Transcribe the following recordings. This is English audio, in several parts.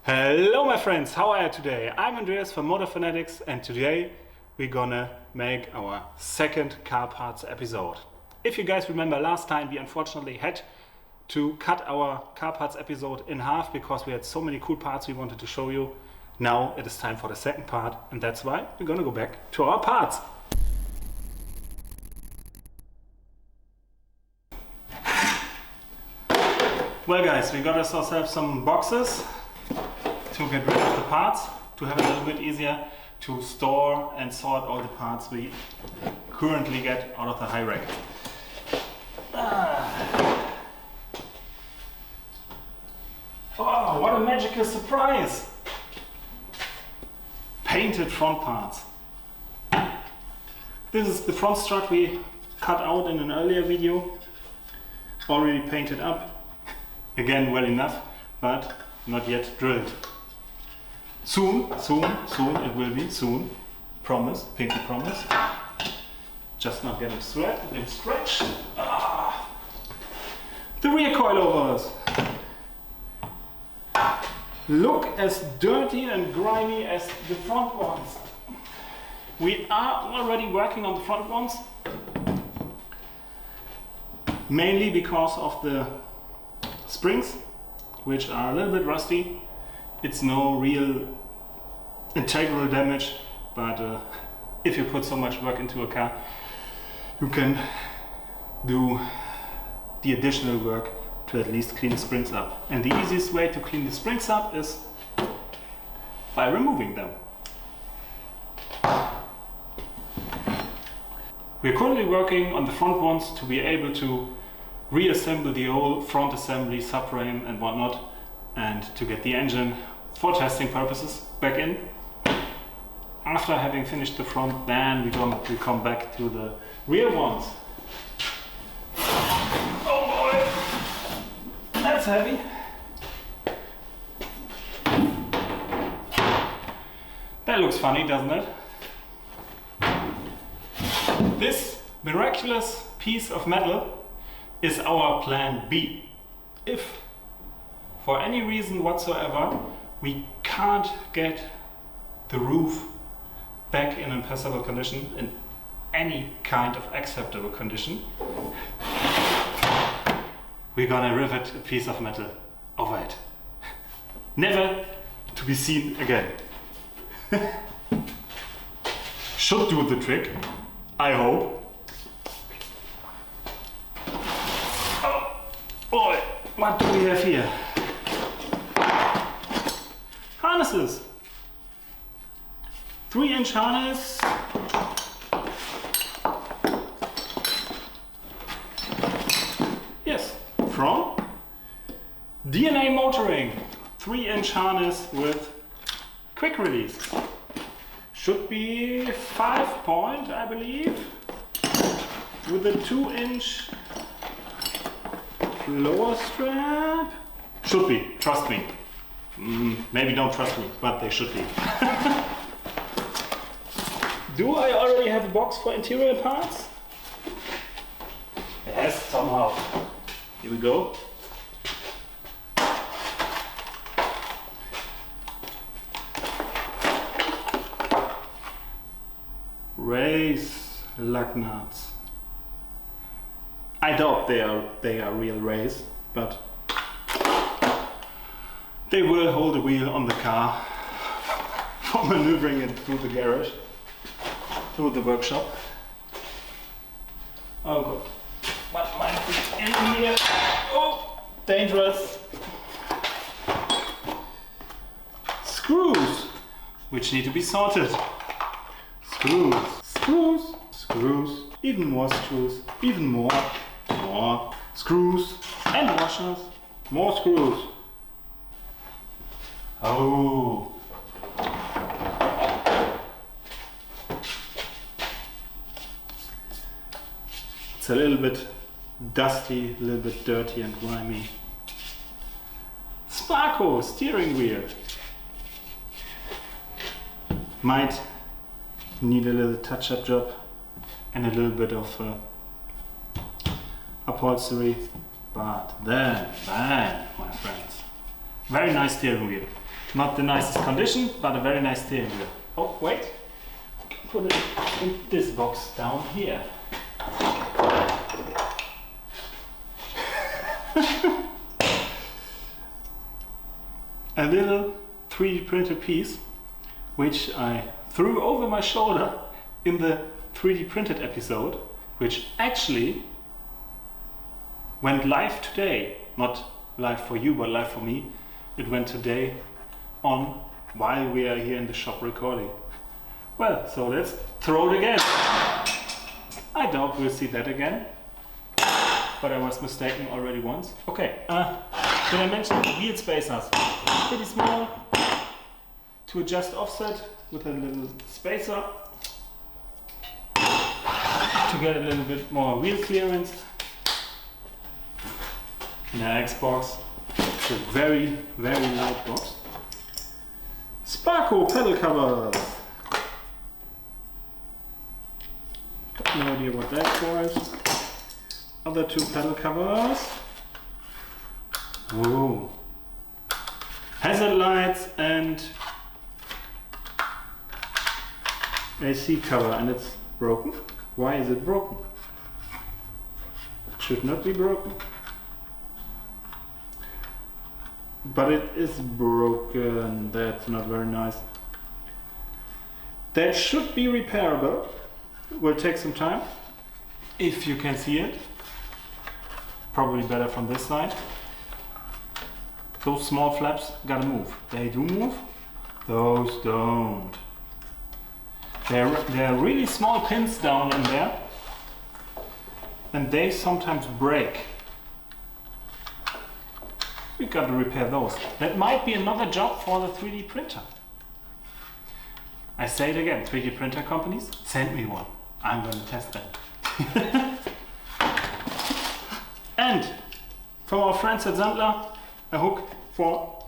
Hello my friends, how are you today? I'm Andreas from Motorfanatics and today we're gonna make our second car parts episode. If you guys remember last time we unfortunately had to cut our car parts episode in half because we had so many cool parts we wanted to show you. Now it is time for the second part and that's why we're gonna go back to our parts. Well guys, we got ourselves some boxes to get rid of the parts, to have it a little bit easier to store and sort all the parts we currently get out of the high rack. Oh, what a magical surprise! Painted front parts. This is the front strut we cut out in an earlier video. Already painted up. Again, well enough, but not yet drilled. Soon it will be, soon. Promise, pinky promise. Just not getting sweat, getting stretched. The rear coilovers look as dirty and grimy as the front ones. We are already working on the front ones, mainly because of the springs, which are a little bit rusty. It's no real integral damage, but if you put so much work into a car, you can do the additional work to at least clean the springs up. And the easiest way to clean the springs up is by removing them. We're currently working on the front ones to be able to reassemble the old front assembly, subframe and whatnot, and to get the engine for testing purposes back in. After having finished the front, then we come back to the rear ones. Oh boy, that's heavy. That looks funny, doesn't it? This miraculous piece of metal is our plan B. If for any reason whatsoever we can't get the roof back in a passable condition, in any kind of acceptable condition, we're gonna rivet a piece of metal over it. Never to be seen again. Should do the trick, I hope. Oh boy, what do we have here? Harnesses. 3-inch harness. Yes, from DNA Motoring. 3-inch harness with quick release. Should be 5-point, I believe, with a 2-inch lower strap. Should be, trust me. Maybe don't trust me, but they should be. Do I already have a box for interior parts? Yes, somehow. Here we go. Race lug nuts. I doubt they are real race, but they will hold the wheel on the car for maneuvering it through the garage, through the workshop. Oh god, what might be in here? Oh, dangerous. Screws, which need to be sorted. Screws, even more screws, even more screws and washers, more screws. Oh. It's a little bit dusty, a little bit dirty and grimy. Sparko steering wheel. Might need a little touch-up job and a little bit of upholstery, but then, my friends, very nice steering wheel. Not the nicest condition, but a very nice steering wheel. Oh, wait. Put it in this box down here. A little 3D printed piece, which I threw over my shoulder in the 3D printed episode, which actually went live today. Not live for you, but live for me. It went today on while we are here in the shop recording. Well, so let's throw it again. I doubt we'll see that again, but I was mistaken already once. Okay, did I mention the wheel spacers? Pretty small, to adjust offset with a little spacer to get a little bit more wheel clearance. In the Xbox, it's a very, very light box. Sparko pedal covers. Got no idea what that for is. Other two pedal covers. Oh. Hazard lights and AC cover, and it's broken. Why is it broken? It should not be broken. But it is broken. That's not very nice. That should be repairable. Will take some time, if you can see it. Probably better from this side. Those small flaps gotta move. They do move. Those don't. There are really small pins down in there, and they sometimes break. We got to repair those. That might be another job for the 3D printer. I say it again, 3D printer companies, send me one. I'm going to test them. And from our friends at Sandler, a hook for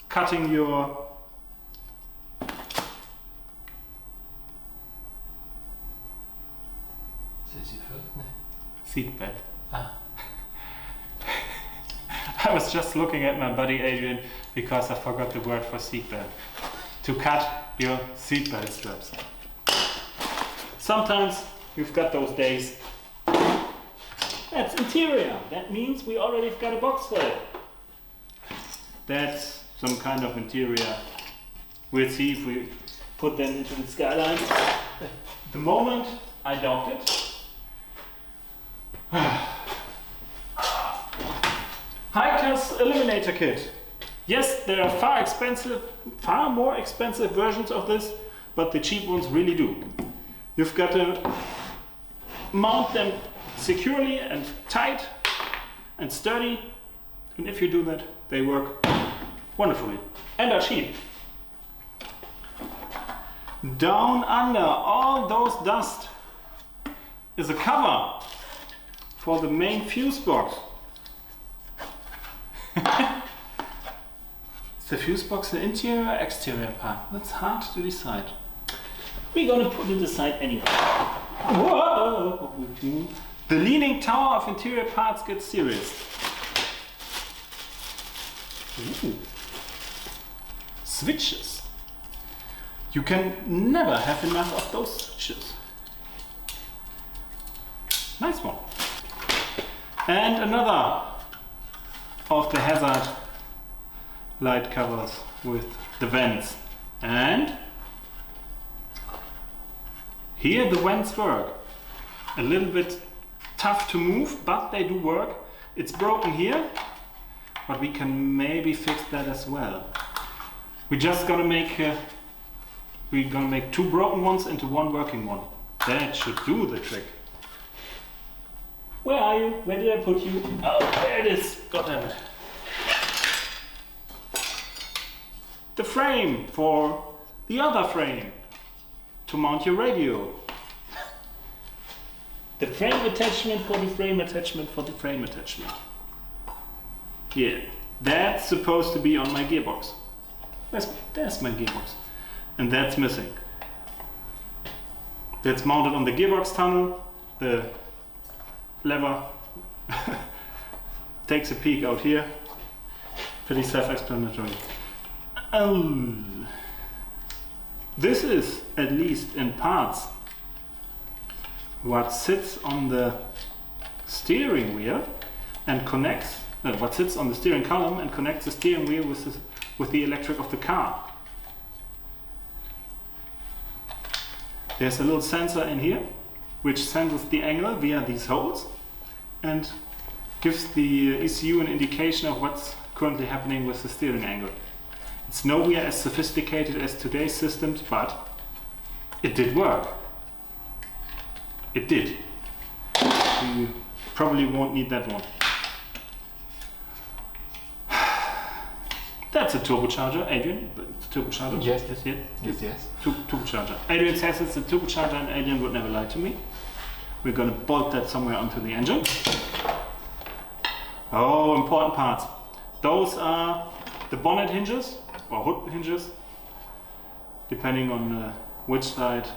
cutting your seat belt. I was just looking at my buddy Adrian because I forgot the word for seatbelt. To cut your seatbelt straps. Sometimes you've got those days. That's interior. That means we already got a box for it. That's some kind of interior. We'll see if we put them into the Skyline. At the moment, I doubt it. Hiker's Eliminator Kit. Yes, there are far more expensive versions of this, but the cheap ones really do. You've got to mount them securely and tight and sturdy, and if you do that, they work wonderfully and are cheap. Down under all those dust is a cover for the main fuse box. Is the fuse box an interior or exterior part? That's hard to decide. We're gonna put it aside anyway. Whoa! The leaning tower of interior parts gets serious. Ooh. Switches. You can never have enough of those switches. Nice one. And another of the hazard light covers with the vents. And here the vents work. A little bit tough to move, but they do work. It's broken here, but we can maybe fix that as well. We just gotta make we're gonna make two broken ones into one working one. That should do the trick. Where are you? Where did I put you? Oh, there it is. God damn it. The frame for the other frame to mount your radio. The frame attachment for the frame attachment for the frame attachment. Yeah, that's supposed to be on my gearbox. There's my gearbox. And that's missing. That's mounted on the gearbox tunnel. The lever takes a peek out here. Pretty self-explanatory. Oh. This is, at least in parts, what sits on the steering wheel and connects, what sits on the steering column and connects the steering wheel with the electric of the car. There's a little sensor in here which senses the angle via these holes and gives the ECU an indication of what's currently happening with the steering angle. It's nowhere as sophisticated as today's systems, but it did work. It did. You probably won't need that one. That's a turbocharger, Adrian. It's a turbocharger. Yes. Yes. Turbocharger. Adrian says it's a turbocharger, and Adrian would never lie to me. We're going to bolt that somewhere onto the engine. Oh, important parts. Those are the bonnet hinges or hood hinges, depending on which side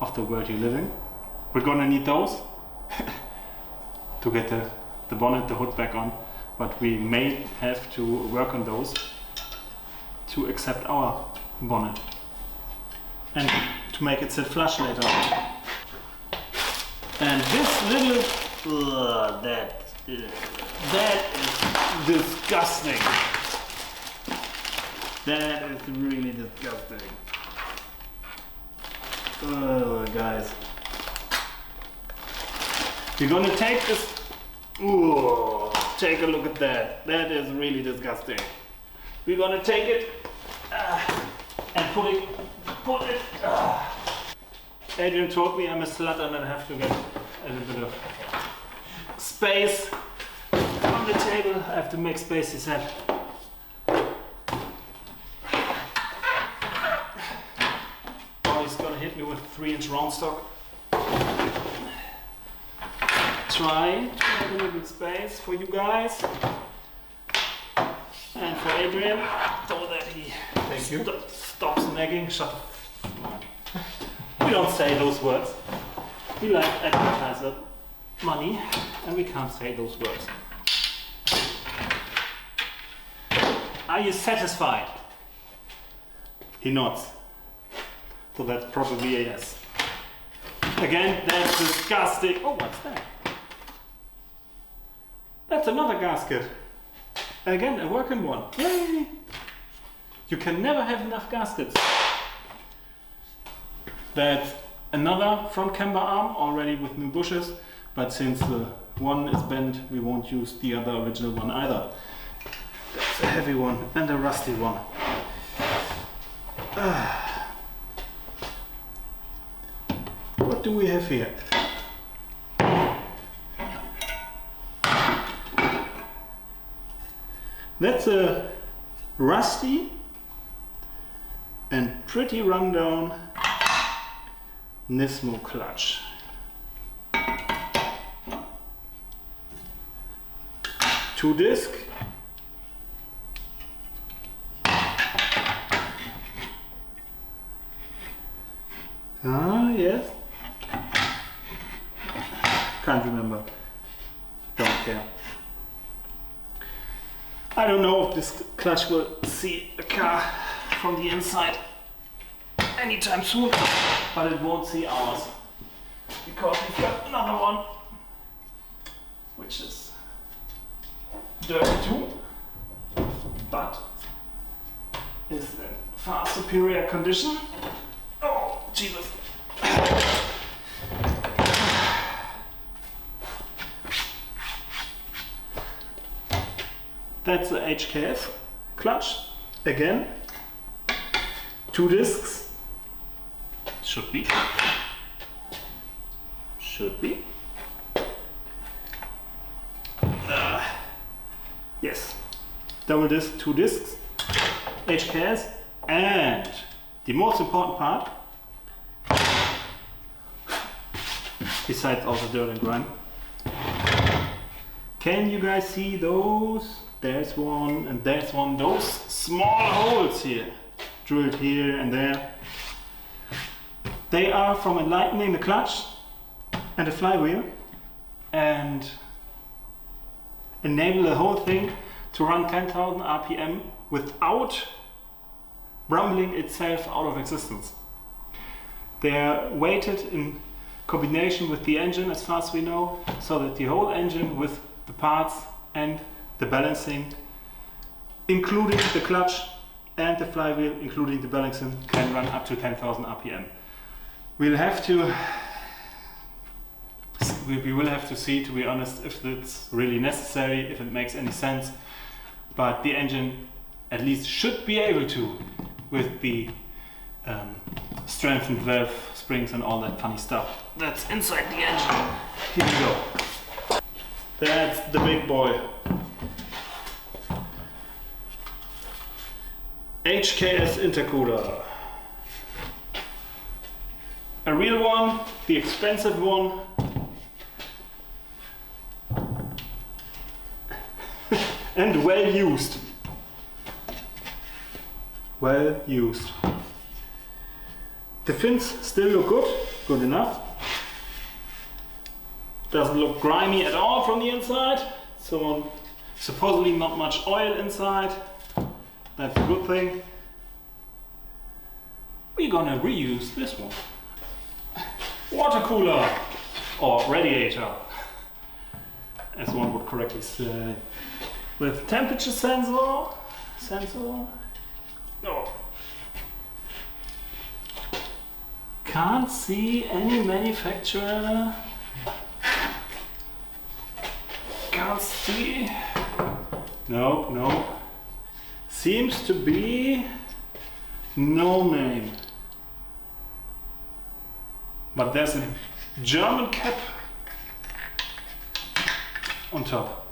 of the world you're living. We're going to need those to get the bonnet, the hood back on, but we may have to work on those to accept our bonnet and to make it sit flush later. And this little that is disgusting. That is really disgusting. Guys, we're gonna take this. Ooh, take a look at that. That is really disgusting. We're gonna take it and put it. Adrian told me I'm a slut and I have to get a little bit of space on the table. I have to make space, he said. Oh, he's gonna hit me with a 3-inch round stock. Try to make a little bit space for you guys and for Adrian, so that he stops nagging. Shut up. We don't say those words. We like advertiser money, and we can't say those words. Are you satisfied? He nods. So that's probably a yes. Again, that's disgusting. Oh, what's that? That's another gasket. Again, a working one. Yay! You can never have enough gaskets. That's another front camber arm, already with new bushes, but since the one is bent, we won't use the other original one either. That's a heavy one and a rusty one. What do we have here? That's a rusty and pretty rundown Nismo clutch. Two disc. Yes. Can't remember. Don't care. I don't know if this clutch will see a car from the inside anytime soon, but it won't see ours because we've got another one which is dirty too, but is in far superior condition. Oh, Jesus. That's the HKF clutch. Again, two discs. Should be. Yes. Double disc, two discs. HKS. And the most important part, besides all the dirt and grime, can you guys see those? There's one and there's one. Those small holes here, drilled here and there. They are from enlightening the clutch and the flywheel and enable the whole thing to run 10,000 RPM without rumbling itself out of existence. They are weighted in combination with the engine, as far as we know, so that the whole engine with the parts and the balancing, including the clutch and the flywheel, including the balancing, can run up to 10,000 RPM. We will have to see, to be honest, if it's really necessary, if it makes any sense. But the engine at least should be able to, with the strengthened valve springs and all that funny stuff that's inside the engine. Here we go. That's the big boy. HKS intercooler. A real one, the expensive one. And well used. Well used. The fins still look good, good enough. Doesn't look grimy at all from the inside. So supposedly not much oil inside. That's a good thing. We're gonna reuse this one. Water cooler or radiator, as one would correctly say. With temperature sensor. No. Can't see any manufacturer. Can't see. No. Seems to be no name. But there's a German cap on top.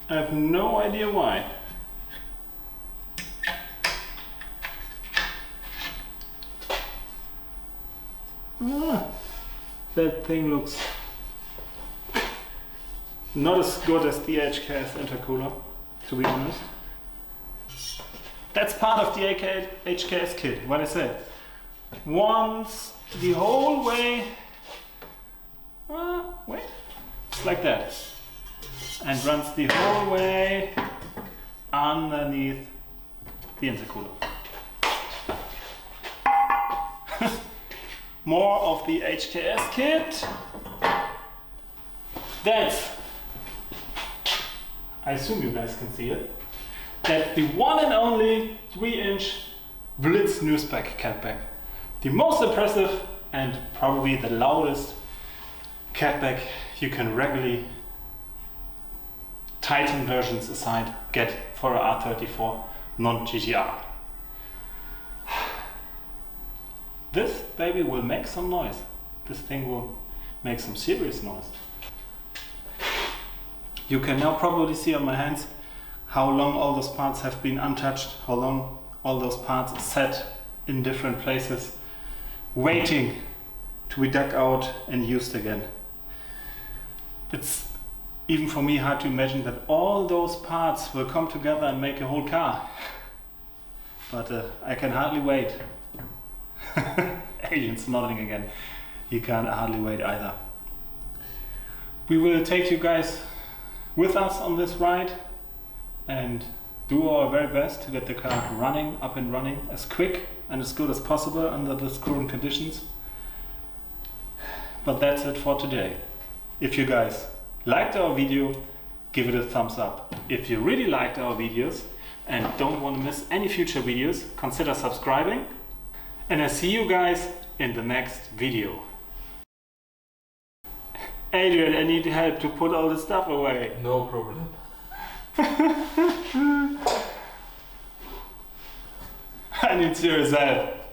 I have no idea why. That thing looks not as good as the HKS intercooler, to be honest. That's part of the HKS kit, what I said. Once the whole way, it's like that, and runs the whole way underneath the intercooler. More of the HKS kit. That's, I assume you guys can see it, that's the one and only 3-inch Blitz new spec catback. The most impressive and probably the loudest catback you can regularly, Titan versions aside, get for a R34 non-GTR. This baby will make some noise. This thing will make some serious noise. You can now probably see on my hands how long all those parts have been untouched, how long all those parts sat in different places, waiting to be dug out and used again. It's even for me hard to imagine that all those parts will come together and make a whole car. But I can hardly wait. Alien's nodding again. He can't hardly wait either. We will take you guys with us on this ride and do our very best to get the car up and running as quick and as good as possible under the current conditions. But that's it for today. If you guys liked our video, give it a thumbs up. If you really liked our videos and don't want to miss any future videos, consider subscribing. And I see you guys in the next video. Adrian, I need help to put all this stuff away. No problem. I need serious help.